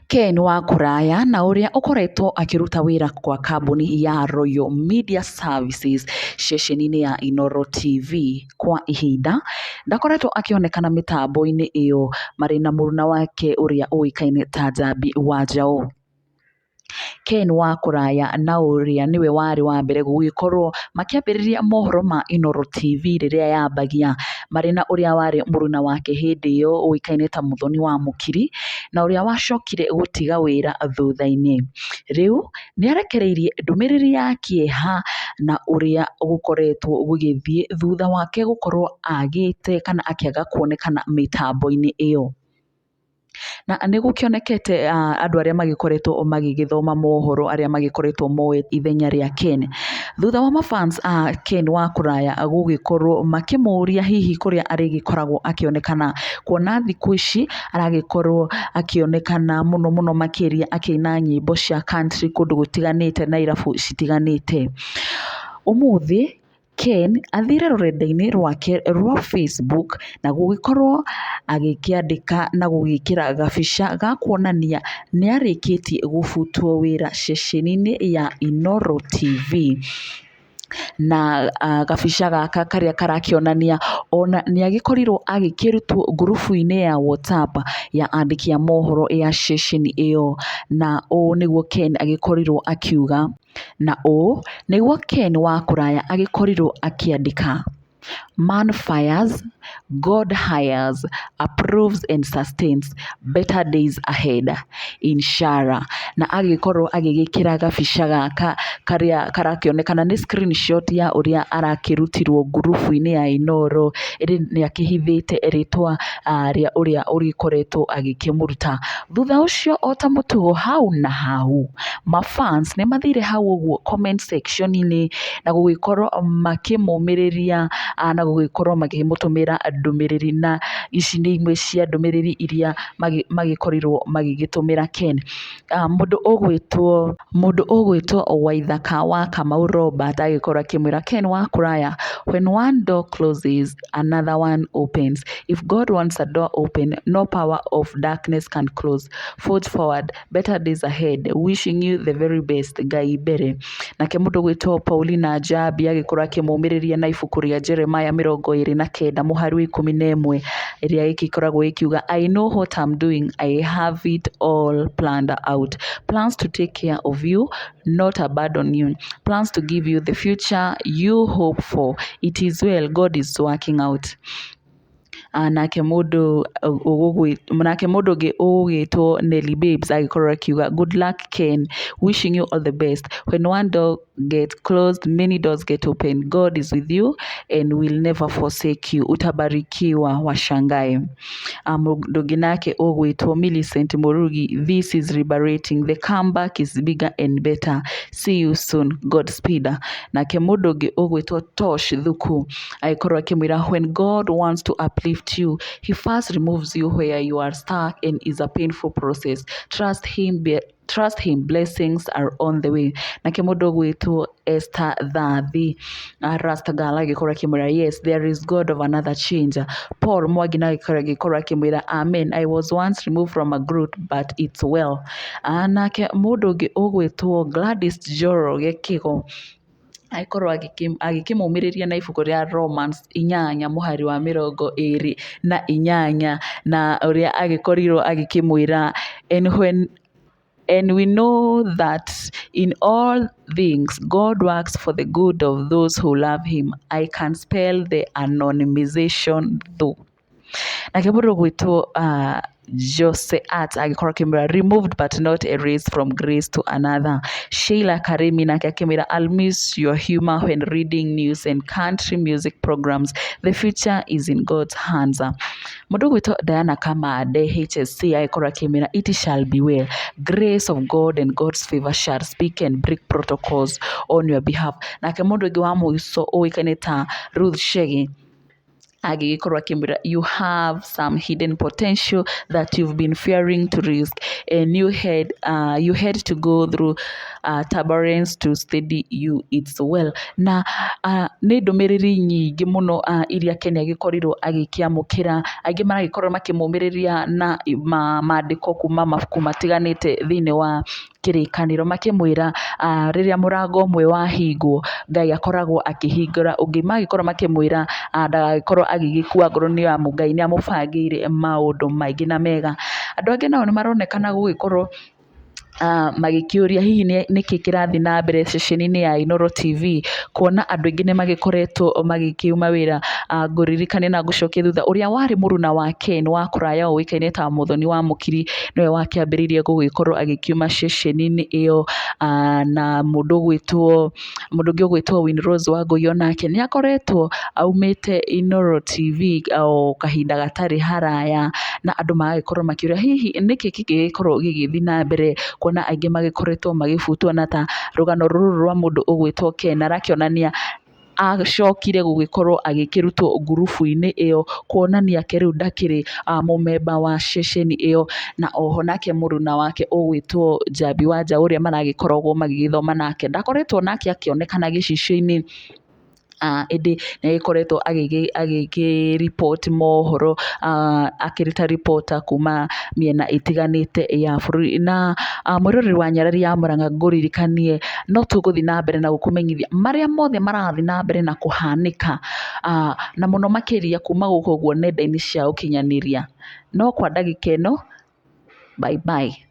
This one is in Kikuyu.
Ken wa Kuraya na ũrĩa ũkoretwo akĩruta wĩra kwa kambuni ya Royal Media Services ceceni-inĩ ya Inooro TV kwa ihinda, ndakoretwo akĩonekana mĩtambo-inĩ ĩyo marĩ na mũruna wake ũrĩa ũĩkaine ta Njambi wa Njaũ. Ken wa Kuraya na ũrĩa nĩwe warĩ wa mbere gũgĩkorwo makĩambĩrĩria mohoro ma Inooro TV rĩrĩa yambagia marĩ na ũrĩa warĩ mũruna wake hĩndĩ ĩyo ũĩkaine ta Mũthoni wa Mũkiri na ũrĩa wacokire gũtiga wĩra thutha-inĩ. Rĩu nĩarekereirie ndũmĩrĩri ya kĩeha na ũrĩa gũkoretwo gũgĩthiĩ thutha wake gũkorwo agĩte kana akĩaga kuonekana mĩtambo-inĩ ĩyo. Na nĩ gũkĩonekete andũ arĩa magĩkoretwo magĩgĩthoma mohoro arĩa magĩkoretwo moĩ ithenya rĩa Ken. Thutha wa mafans a Ken wa Kuraya gũgĩkorwo makĩmũria hihi kũrĩa arĩgĩkoragwo akĩonekana, kuona thikũ ici aragĩkorwo akĩonekana mũno mũno makĩria akĩina nyĩmbo cia country kũndũ gũtiganĩte na irabu citiganĩte. Ũmũthĩ Ken athire rũrenda-inĩ rwake rwa Facebook na gũgĩkorwo agĩkĩandĩka na gũgĩkĩra gabica ga kuonania nĩarĩkĩtie gũbutwo wĩra ceceni-inĩ ya Inooro TV. Na gabica gaka karĩa karakĩonania ona nĩagĩkorirwo agĩkĩrutwo ngurubu-inĩ ya WhatsApp ya andĩki a mohoro ya ceceni ĩyo, na ũũ nĩguo Ken agĩkorirwo akiuga, na ũũ nĩguo Ken wa Kuraya agĩkorirwo akĩandĩka: "Man fires, God hires, approves and sustains, better days ahead, inshallah." Na agĩkorwo agĩgĩkĩra gabica gaka karĩa karakĩonekana nĩ screenshot ya ũrĩa arakĩrutirwo ngurubu-inĩ ya Inooro, ĩrĩ nĩakĩhithĩte rĩtwa rĩa ũrĩa ũrĩkoretwo agĩkĩmũruta. Thutha ũcio o ta mũtugo hau na hau, mafans nĩmathire hau ũguo comment section-inĩ na gũgĩkorwo makĩmũmĩrĩria na gũgĩkorwo magĩmũtũmĩra ndũmĩrĩri, na ici nĩ imwe cia ndũmĩrĩri iria magĩkorirwo magĩgĩtũmĩra Ken. Mũndũ ũgwĩtwo Waithaka wa Kamau Robert agĩkorwo akĩmwĩra Ken wa Kuraya, "When one door closes, another one opens. If God wants a door open, no power of darkness can close. Forge forward, better days ahead. Wishing you the very best. Ngai mbere." Nake mũndũ ũgwĩtwo Paulina Njambi agĩkorwo akĩmũmĩrĩria na ibuku rĩa Jeremiah 29 mũhari wa 11 ĩrĩa ĩgĩkoragwo ĩkiuga, "I know what I'm doing. I have it all planned out. Plans to take care of you, not abandon you. Plans to give you the future you hope for. It is well. God is working out." Nake mũndũ ũngĩ ũgĩtwo Nelly Babes agĩkorwo akiuga, "Good luck Ken, wishing you all the best. When one door gets closed, many doors get open. God is with you and will never forsake you. Utabarikiwa, washangae." Mũndũ ũngĩ nake ũgwĩtwo Millicent Mũrugi, "This is liberating. The comeback is bigger and better. See you soon. Godspeed." Nake mũndũ ũngĩ ũgwĩtwo Tosh Thuku agĩkorwo akĩmwĩra, "When God wants to uplift you, he first removes you where you are stuck and is a painful process. Trust him, blessings are on the way." Nake mũndũ ũgwĩtwo Esther Thathi Rastagal agĩkorwo akĩmwĩra, "Yes, there is God of another change." Paul Mwangi agĩkorwo akĩmwĩra, "Amen. I was once removed from a group but it's well." Nake mũndũ ũngĩ ũgwĩtwo Gladys Joro Gĩkĩgo agĩkorwo agĩkĩmũmĩrĩria na ibuku rĩa Romans 8 mũhari wa 28 na ũrĩa agĩkorirwo agĩkĩmwĩra, And we know that in all things God works for the good of those who love him. I can spell the anonymization though." Nake mũndũ ũgwĩtwo Jose Art agĩkorwo akĩmwĩra, "Removed but not erased from grace to another." Sheila Karemi nake akĩmwĩra, "I'll miss your humor when reading news and country music programs. The future is in God's hands." Mũndũ ũgwĩtwo Diana Kamande HSC agĩkorwo akĩmwĩra, "It shall be well. Grace of God and God's favor shall speak and break protocols on your behalf." Nake mũndũ ũngĩ wa mũico ũĩkaine ta Ruth Shegi agĩgĩkorwo akĩmwĩra you have some hidden potential that you've been fearing to risk, and you had to go through turbulence to steady you it's well. Na nĩ ndũmĩrĩri nyingĩ mũno iria Ken agĩkorirwo agĩkĩamũkĩra, aingĩ maragĩkorwo makĩmũmĩrĩria na maandĩko kuma mabuku matiganĩte thĩinĩ wa kĩrĩkanĩro, makĩmwĩra rĩrĩa mũrango ũmwe wahingwo Ngai akoragwo akĩhingũra ũngĩ, magĩkorwo makĩmwĩra ndagagĩkorwo agĩgĩkua ngoro nĩ amu Ngai nĩ amũbangĩire maũndũ maingĩ na mega. Andũ angĩ nao nĩ maronekana gũgĩkorwo magĩkĩũria hihi nĩkĩ kĩrathiĩ na mbere ceceni-inĩ ya Inooro TV, kuona andũ aingĩ nĩ magĩkoretwo magĩkiuma wĩra. Ngũririkane na ngũcokie thutha, ũrĩa warĩ mũruna wa Ken wa Kuraya ũĩkaine ta Mũthoni wa Mũkiri nĩwe wakĩambĩrĩirie gũgĩkorwo agĩkiuma ceceni-inĩ ĩyo, na mũndũ ũngĩ ũgwĩtwo Winrose Wangũi onake nĩ akoretwo aumĩte Inooro TV o kahinda gatarĩ haraya, na andũ magagĩkorwo makĩũria hihi nĩkĩ kĩngĩgĩkorwo gĩgĩthiĩ na mbere, kuona aingĩ magĩkoretwo magĩbutwo na ta rũgano rũrũ rwa mũndũ ũgwĩtwo Ken arakĩonania acokire gũgĩkorwo agĩkĩrutwo ngurubu-inĩ ĩyo, kuonania rĩu ndakĩrĩ mũmemba wa ceceni ĩyo. Na oho nake mũruna wake ũgwĩtwo Njambi Wanja ũrĩa maragĩkoragwo magĩgĩthoma nake ndakoretwo nake akĩonekana gĩcicio-inĩ, ĩndĩ nĩ agĩkoretwo agĩkĩriboti mohoro, akĩrĩ ta reporter kuma mĩena ĩtiganĩte ya bũrũri. Na mwĩroreri wa Nyarari ya Mũrang'a ngũririkanie, no tũgũthiĩ na mbere na gũkũmenyithia marĩa mothe marathiĩ na mbere na kũhanĩka, na mũno makĩria kuma gũkũ ũguo nenda-inĩ cia ũkinyanĩria. No kwa ndagĩka ĩno, bye bye.